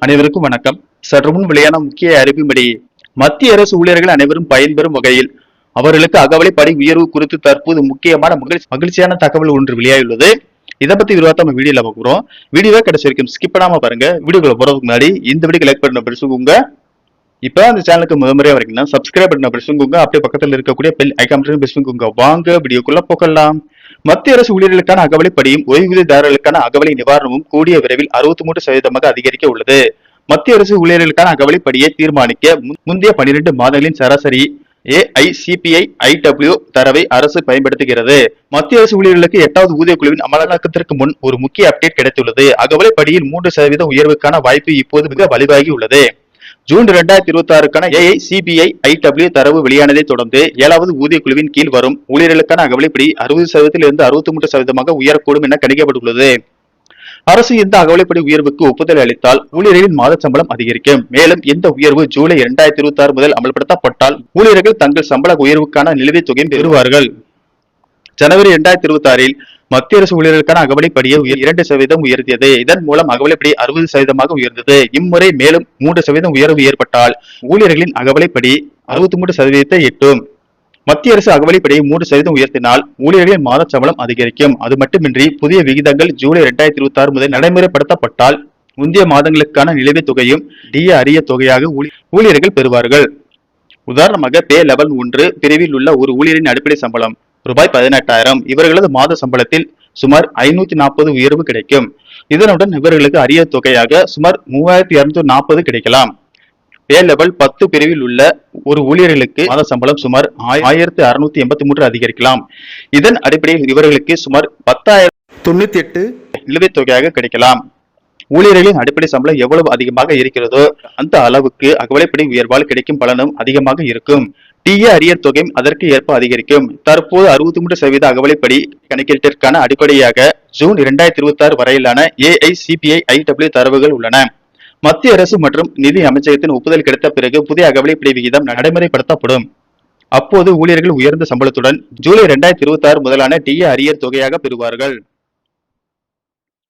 அனைவருக்கும் வணக்கம். சற்று முன் வெளியான முக்கிய அறிவின்படி மத்திய அரசு ஊழியர்கள் அனைவரும் பயன்பெறும் வகையில் அவர்களுக்கு அகவலை படி உயர்வு குறித்து தற்போது முக்கியமான மகிழ்ச்சியான தகவல் ஒன்று வெளியாகியுள்ளது. இதை பத்தி விரிவாக நம்ம வீடியோல பார்க்குறோம். வீடியோவை கடைசி வரைக்கும் ஸ்கிப் பண்ணாம பாருங்க. வீடியோக்குள்ள போறதுக்கு முன்னாடி இந்த வீடியோ லைக் பண்ண பிரசுங்க. இப்ப அந்த சேனலுக்கு முதன்முறையா வரீங்கன்னா சப்ஸ்கிரைப் பண்ண பிரசுங்க. அப்படியே பக்கத்தில் இருக்கக்கூடிய பெல் ஐகான் பிரசுங்க. வாங்க வீடியோக்குள்ள போகலாம். மத்திய அரசு ஊழியர்களுக்கான அகவலைப்படியும் ஓய்வூதியதாரர்களுக்கான அகவலை நிவாரணமும் கூடிய விரைவில் 63% அதிகரிக்க உள்ளது. மத்திய அரசு ஊழியர்களுக்கான அகவலைப்படியை தீர்மானிக்க முந்தைய 12 மாதங்களின் சராசரி AICPI-IW தரவை அரசு பயன்படுத்துகிறது. மத்திய அரசு ஊழியர்களுக்கு 8வது ஊதிய குழுவின் அமலாக்கத்திற்கு முன் ஒரு முக்கிய அப்டேட் கிடைத்துள்ளது. அகவலைப்படியில் 3% உயர்வுக்கான வாய்ப்பு இப்போது மிக வலுவாகி உள்ளது. ஜூன் 2026க்கான AICPI-IW தரவு வெளியானதை தொடர்ந்து 7வது ஊதிய குழுவின் கீழ் வரும் ஊழியர்களுக்கான அகவலைப்படி 60%இலிருந்து 63% உயரக்கூடும் என கணிக்கப்பட்டுள்ளது. அரசு இந்த அகவலைப்படி உயர்வுக்கு ஒப்புதல் அளித்தால் ஊழியர்களின் மாத சம்பளம் அதிகரிக்கும். மேலும் இந்த உயர்வு ஜூலை 2026 முதல் அமல்படுத்தப்பட்டால் ஊழியர்கள் தங்கள் சம்பள உயர்வுக்கான நிலுவைத் தொகையை பெறுவார்கள். ஜனவரி 2026இல் மத்திய அரசு ஊழியர்களுக்கான அகவலைப்படியை 2% உயர்த்தியது. இதன் மூலம் அகவலைப்படி 60% உயர்ந்தது. இம்முறை மேலும் 3% உயர்வு ஏற்பட்டால் ஊழியர்களின் அகவலைப்படி 63% எட்டும். மத்திய அரசு அகவலைப்படியை 3% உயர்த்தினால் ஊழியர்களின் மாத சம்பளம் அதிகரிக்கும். அது மட்டுமின்றி புதிய விகிதங்கள் ஜூலை 2026 முதல் நடைமுறைப்படுத்தப்பட்டால் முந்தைய மாதங்களுக்கான நிலுவைத் தொகையும் டிஏ அரிய தொகையாக ஊழியர்கள் பெறுவார்கள். உதாரணமாக பே லெவல் 1 பிரிவில் உள்ள ஒரு ஊழியரின் அடிப்படை சம்பளம் ரூபாய் 18,000. இவர்களது மாத சம்பளத்தில் சுமார் 540 உயர்வு கிடைக்கும். இதனுடன் இவர்களுக்கு அரிய தொகையாக சுமார் 3240 கிடைக்கலாம். பே லெவல் 10 பிரிவில் உள்ள ஒரு ஊழியர்களுக்கு மாத சம்பளம் சுமார் 1683 அதிகரிக்கலாம். இதன் அடிப்படையில் இவர்களுக்கு சுமார் 10,098 நிலுவைத் தொகையாக கிடைக்கலாம். ஊழியர்களின் அடிப்படை சம்பளம் எவ்வளவு அதிகமாக இருக்கிறதோ அந்த அளவுக்கு அகவலைப்படி உயர்வால் கிடைக்கும் பலனும் அதிகமாக இருக்கும். டிஏ அரியர் தொகையும் அதற்கு ஏற்ப அதிகரிக்கும். தற்போது 63% அகவலைப்படி கணக்கீட்டிற்கான அடிப்படையாக ஜூன் 2026 வரையிலான AICPI-IW தரவுகள் உள்ளன. மத்திய அரசு மற்றும் நிதி அமைச்சகத்தின் ஒப்புதல் கிடைத்த பிறகு புதிய அகவலைப்படி விகிதம் நடைமுறைப்படுத்தப்படும். அப்போது ஊழியர்கள் உயர்ந்த சம்பளத்துடன் ஜூலை 2026 முதலான டிஏ அரியர் தொகையாக பெறுவார்கள்.